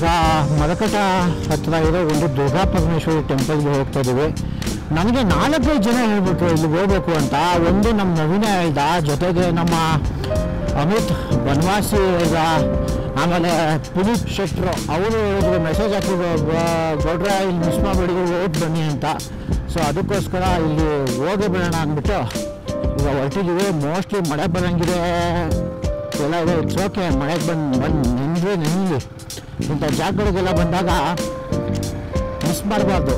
ಈಗ ಮರಕಟ ಹತ್ರ ಇರೋ ಒಂದು ದುರ್ಗಾ ಪರಮೇಶ್ವರಿ ಟೆಂಪಲ್ಗೆ ಹೋಗ್ತಾ ಇದ್ದೀವಿ. ನನಗೆ 4-5 ಜನ ಹೇಳ್ಬಿಟ್ರು ಇಲ್ಲಿ ಹೋಗ್ಬೇಕು ಅಂತ. ಒಂದು ನಮ್ಮ ನವೀನ ಹೇಳ್ದ, ಜೊತೆಗೆ ನಮ್ಮ ಅಮಿತ್ ಬನವಾಸಿ ಹೇಳ್ದ, ಆಮೇಲೆ ಪುನೀತ್ ಶೆಟ್ರು ಅವರು ಹೇಳಿದ್ರು, ಮೆಸೇಜ್ ಹಾಕಿದ್ರು, ಗೌಡ್ರ ಇಲ್ಲಿ ಮಿಸ್ ಮಾಡಿಬಿಡಿ ಹೋಗಿ ಬನ್ನಿ ಅಂತ. ಸೊ ಅದಕ್ಕೋಸ್ಕರ ಇಲ್ಲಿ ಹೋಗಿ ಬಿಡೋಣ ಅಂದ್ಬಿಟ್ಟು ಈಗ ಹೊರಟಿದ್ದೀವಿ. ಮೋಸ್ಟ್ಲಿ ಮಳೆ ಬರೋಂಗಿದೆ ಎಲ್ಲ ಇದೆ. ಇಟ್ಸ್ ಓಕೆ, ಮಳೆಗೆ ಬಂದು ನೆನಲಿ ಇಂಥ ಜಾಗಗಳಿಗೆಲ್ಲ ಬಂದಾಗ ಮಿಸ್ ಮಾಡಬಾರ್ದು.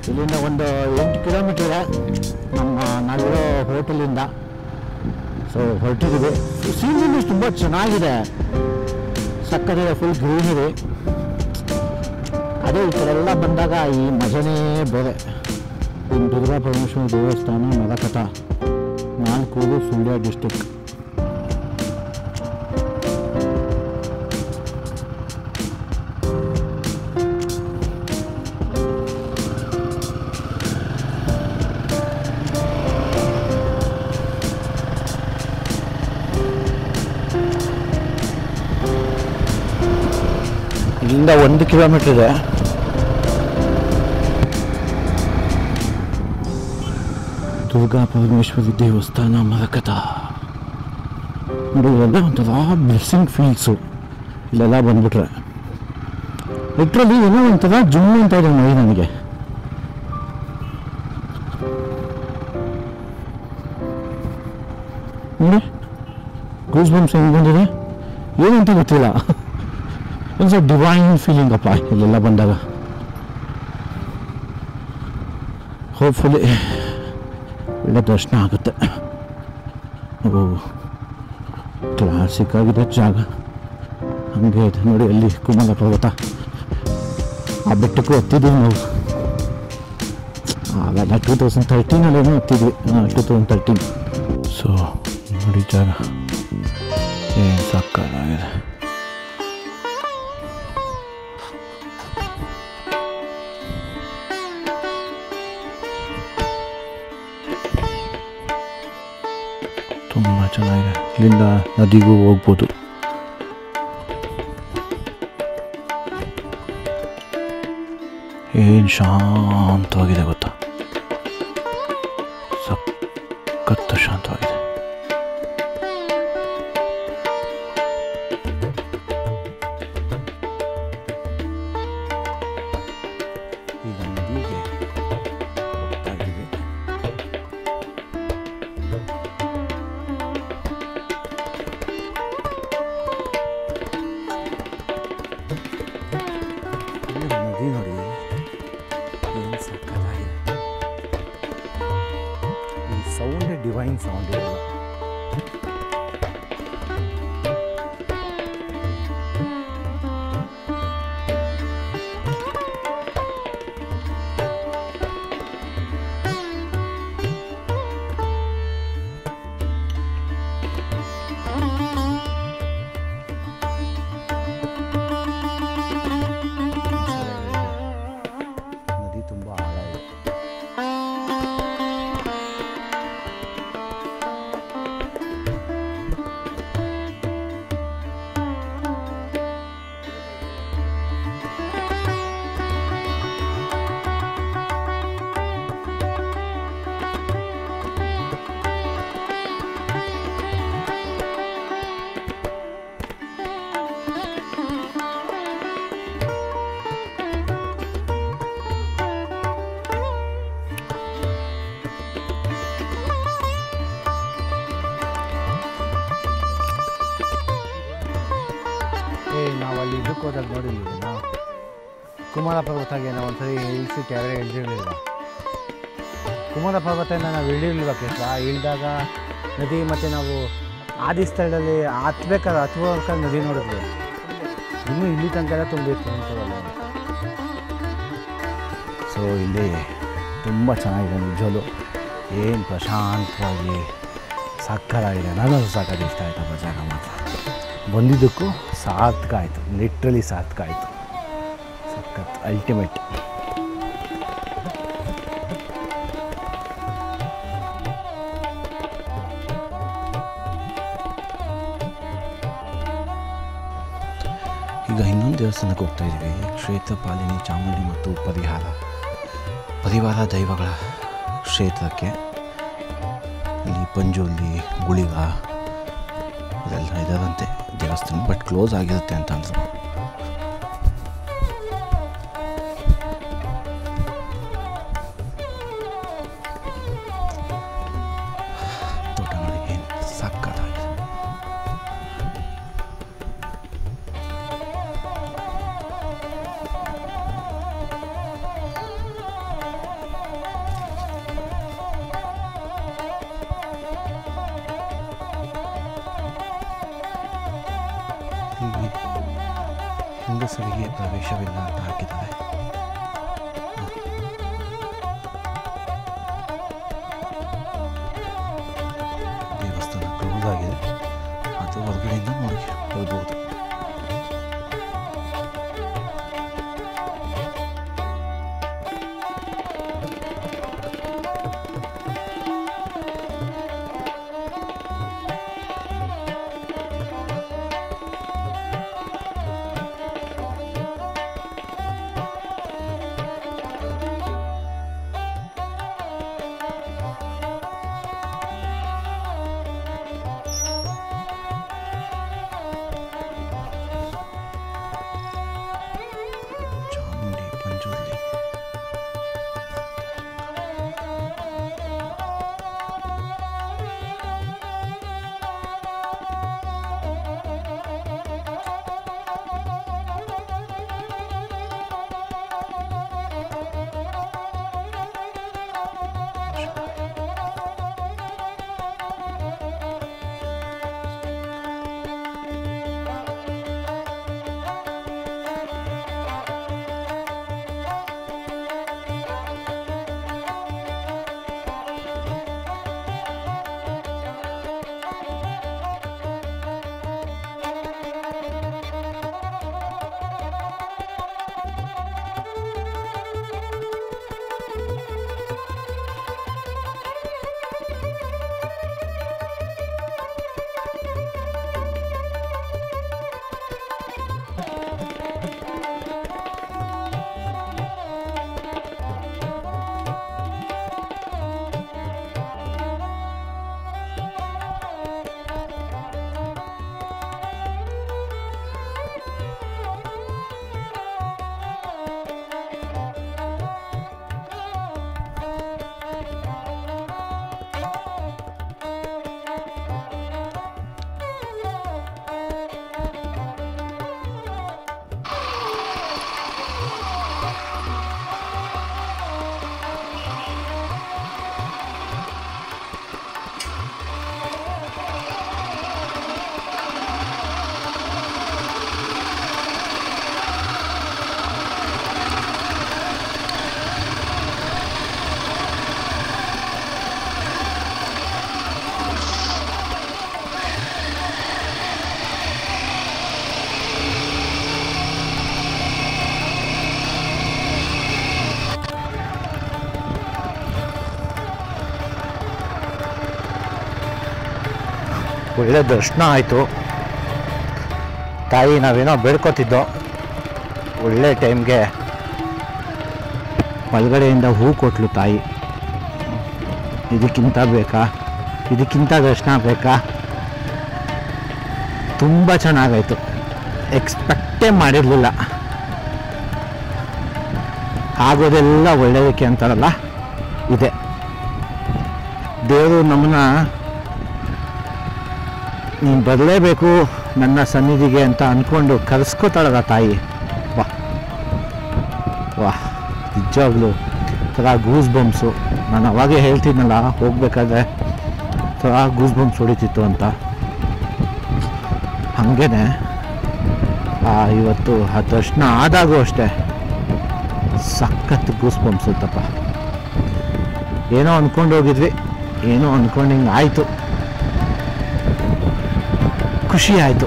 ಇಲ್ಲಿಂದ ಒಂದು 8 ಕಿಲೋಮೀಟರ್ ಇದೆ ನಾವಿರೋ ಹೋಟೆಲಿಂದ. ಸೊ ಹೊರಟಿದ್ದೀವಿ. ಸೀನರಿ ತುಂಬ ಚೆನ್ನಾಗಿದೆ, ಸಕ್ಕತ್ತಿದೆ, ಫುಲ್ ಗ್ರೀನರಿ. ಅದೇ ಈ ಕಡೆ ಎಲ್ಲ ಬಂದಾಗ ಈ ಮಜನೇ ಬೇರೆ. ದುರ್ಗಾ ಪರಮೇಶ್ವರಿ ದೇವಸ್ಥಾನ, ಮರಕಟ, ನಾಲ್ಕೂರು, ಸುಳ್ಯ ಡಿಸ್ಟಿಕ್. ಇಲ್ಲಿಂದ 1 ಕಿಲೋಮೀಟರ್ ಇದೆ. ದುರ್ಗಾ ಪರಮೇಶ್ವರಿ ದೇವಸ್ಥಾನ, ಮರಕಟ. ನೋಡಿ, ಇವೆಲ್ಲ ಒಂಥರ ಬ್ಲೆಸ್ಸಿಂಗ್ ಫೀಲ್ಸು ಇಲ್ಲೆಲ್ಲ ಬಂದ್ಬಿಟ್ರೆ. ಲಿಟ್ರಲಿ ಏನೋ ಒಂಥರ ಜುಮ್ಮು ಅಂತ ಇದೆ ನೋಡಿ ನನಗೆ. ನೋಡಿ ಗೂಸ್ ಬಂಪ್ಸ್ ಹೆಂಗೆ ಬಂದಿದೆ ಏನಂತ ಗೊತ್ತಿಲ್ಲ. ಒಂದು ಸ್ವಲ್ಪ ಡಿವೈನ್ ಫೀಲಿಂಗ್ ಅಪ್ಪ ಇಲ್ಲೆಲ್ಲ ಬಂದಾಗ. ಹೋಪ್ಫುಲಿ ಒಳ್ಳೆ ದರ್ಶನ ಆಗುತ್ತೆ. ಓ, ಕ್ಲಾಸಿಕ್ ಆಗಿದೆ ಜಾಗ. ಹಂಗೆ ಇದೆ ನೋಡಿ, ಅಲ್ಲಿ ಕುಮಾರ ಪರ್ವತ. ಆ ಬೆಟ್ಟಕ್ಕೂ ಹತ್ತಿದ್ದೀವಿ ನಾವು. ಆವಾಗ 2013 ಹತ್ತಿದ್ವಿ. 2013. ಸೊ ನೋಡಿ ಜಾಗ ಏನು ಸಾಕಾಗಿದೆ. ತುಂಬ ಚೆನ್ನಾಗಿದೆ. ಇಲ್ಲಿಂದ ನದಿಗೂ ಹೋಗ್ಬೋದು. ಏನು ಶಾಂತವಾಗಿದೆ ಗೊತ್ತಾ, ಸಖತ್ತು ಶಾಂತವಾಗಿದೆ. ಈಗ ನದಿಗೆ ಹೋಗ್ತಾ ಇದ್ದೀವಿ. ನದಿ ನೋಡಿ ಏನು ಸಕ್ಕತ್ತಾಗಿದೆ. ಈ ಸೌಂಡೇ ಡಿವೈನ್ ಸೌಂಡ್ ಇರಲ್ಲ. ನದಿ ತುಂಬ ಆಳ ಇದೆ. ನಾವು ಅಲ್ಲಿ ಇದಕ್ಕೆ ಹೋದಾಗ ನೋಡಿದ್ದೀವಿ, ಕುಮಾರ ಪರ್ವತಗೆ ನಾವು ಒಂದ್ಸರಿ ಇಳಿಸಿ ಕೆಳಗಡೆ ಇಳಿದಿರಲಿಲ್ಲ. ಕುಮಾರ ಪರ್ವತನ ನಾವು ಇಳಿಲಿಲ್ವ ಕೇಸ ಇಳಿದಾಗ ನದಿ, ಮತ್ತು ನಾವು ಆದಿ ಸ್ಥಳದಲ್ಲಿ ಹತ್ತುವಾಗ ನದಿ ನೋಡಿದ್ವಿ. ಇನ್ನೂ ಇಲ್ಲಿ ತನಕ ಎಲ್ಲ ತುಂಬಿತ್ತು ಅಂತವಲ್ಲ. ಸೊ ಇಲ್ಲಿ ತುಂಬ ಚೆನ್ನಾಗಿದೆ ನಿಜವೂ. ಏನು ಪ್ರಶಾಂತವಾಗಿ ಸಕ್ಕತ್ತಾಗಿದೆ. ನನಗೂ ಸಾಕಾಗಿ ಇಷ್ಟ ಆಯಿತಪ್ಪ ಜಾಗ ಮಾತ್ರ. ಬಂದಿದ್ದಕ್ಕೂ ಸಾರ್ಥಕ ಆಯಿತು, ಲಿಟ್ರಲಿ ಸಾರ್ಥಕ ಆಯಿತು. ಸಖತ್ ಅಲ್ಟಿಮೇಟ್. ಈಗ ಈಗ ಇನ್ನೊಂದು ದೇವಸ್ಥಾನಕ್ಕೆ ಹೋಗ್ತಾ ಇದ್ದೀವಿ. ಕ್ಷೇತ್ರಪಾಲಿನಿ ಚಾಮುಂಡಿ ಮತ್ತು ಪರಿವಾರ ದೈವಗಳ ಕ್ಷೇತ್ರಕ್ಕೆ. ಇಲ್ಲಿ ಪಂಜುರ್ಲಿ, ಗುಳಿಗ ಇದೆಲ್ಲ ಇದಾರಂತೆ ದೇವಸ್ಥಾನ, ಬಟ್ ಕ್ಲೋಸ್ ಆಗಿರುತ್ತೆ ಅಂತ ಅಂದರು. ತೋಟ ನೋಡಿ ಏನು ಸಕ್ಕತ್ತಾಗಿದೆ. ಇಲ್ಲಿ ಹೆಂಗಸರಿಗೆ ಪ್ರವೇಶವಿಲ್ಲ ಅಂತ ಹಾಕಿದ್ದಾರೆ. ದೇವಸ್ಥಾನ ಕ್ಲೋಸ್ ಆಗಿದೆ, ಅದು ಹೊರಗಡೆಯಿಂದ ನೋಡಿ ಹೋಗ್ಬೋದು. ಚಾಮುಂಡಿ, ಪಂಜುರ್ಲಿ, ಒಳ್ಳೆ ದರ್ಶನ ಆಯಿತು. ತಾಯಿ ನಾವೇನೋ ಬೇಡ್ಕೊತಿದ್ದೋ, ಒಳ್ಳೆ ಟೈಮ್ಗೆ ಒಳಗಡೆಯಿಂದ ಹೂ ಕೊಟ್ಲು ತಾಯಿ. ಇದಕ್ಕಿಂತ ಬೇಕಾ, ಇದಕ್ಕಿಂತ ದರ್ಶನ ಬೇಕಾ? ತುಂಬ ಚೆನ್ನಾಗಾಯಿತು, ಎಕ್ಸ್ಪೆಕ್ಟೇ ಮಾಡಿರಲಿಲ್ಲ. ಆಗೋದೆಲ್ಲ ಒಳ್ಳೆಯದಕ್ಕೆ ಅಂತಾರಲ್ಲ, ಇದೆ. ದೇವರು ನಮ್ಮನ್ನ ನೀನು ಬರಲೇಬೇಕು ನನ್ನ ಸನ್ನಿಧಿಗೆ ಅಂತ ಅಂದ್ಕೊಂಡು ಕರೆಸ್ಕೋತಾಳಲ್ಲ ತಾಯಿ. ವಾಹ್ ನಿಜವಾಗ್ಲೂ ಥರ ಗೂಸ್ ಬಂಪ್ಸು. ನಾನು ಅವಾಗೇ ಹೇಳ್ತೀನಲ್ಲ, ಹೋಗ್ಬೇಕಾದ್ರೆ ಥರ ಗೂಸ್ ಬಂಪ್ಸ್ ಹೊಡಿತಿತ್ತು ಅಂತ. ಹಾಗೇ ಇವತ್ತು ಆ ದರ್ಶನ ಆದಾಗೂ ಅಷ್ಟೇ ಸಖತ್ ಗೂಸ್ ಬಂಪ್ಸ್ ಇತ್ತಪ್ಪ. ಏನೋ ಅಂದ್ಕೊಂಡು ಹೋಗಿದ್ವಿ, ಏನೋ ಅಂದ್ಕೊಂಡು ಹಿಂಗೆ ಆಯಿತು, ಖುಷಿ ಆಯಿತು.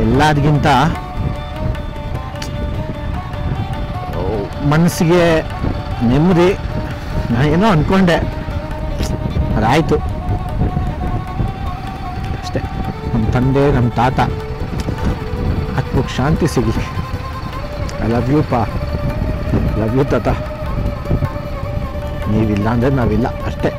ಎಲ್ಲದಕ್ಕಿಂತ ಮನಸ್ಸಿಗೆ ನೆಮ್ಮದಿ. ನಾನು ಏನೋ ಅಂದ್ಕೊಂಡೆ, ಅದಾಯಿತು ಅಷ್ಟೇ. ನಮ್ಮ ತಂದೆ, ನಮ್ಮ ತಾತ ಮನ್ಸಿಗೆ ಶಾಂತಿ ಸಿಗಲಿ. ಐ ಲವ್ ಯು ಪಾ, ಲವ್ ಯು ತಾತ. ನೀವಿಲ್ಲ ಅಂದರೆ ನಾವಿಲ್ಲ ಅಷ್ಟೇ.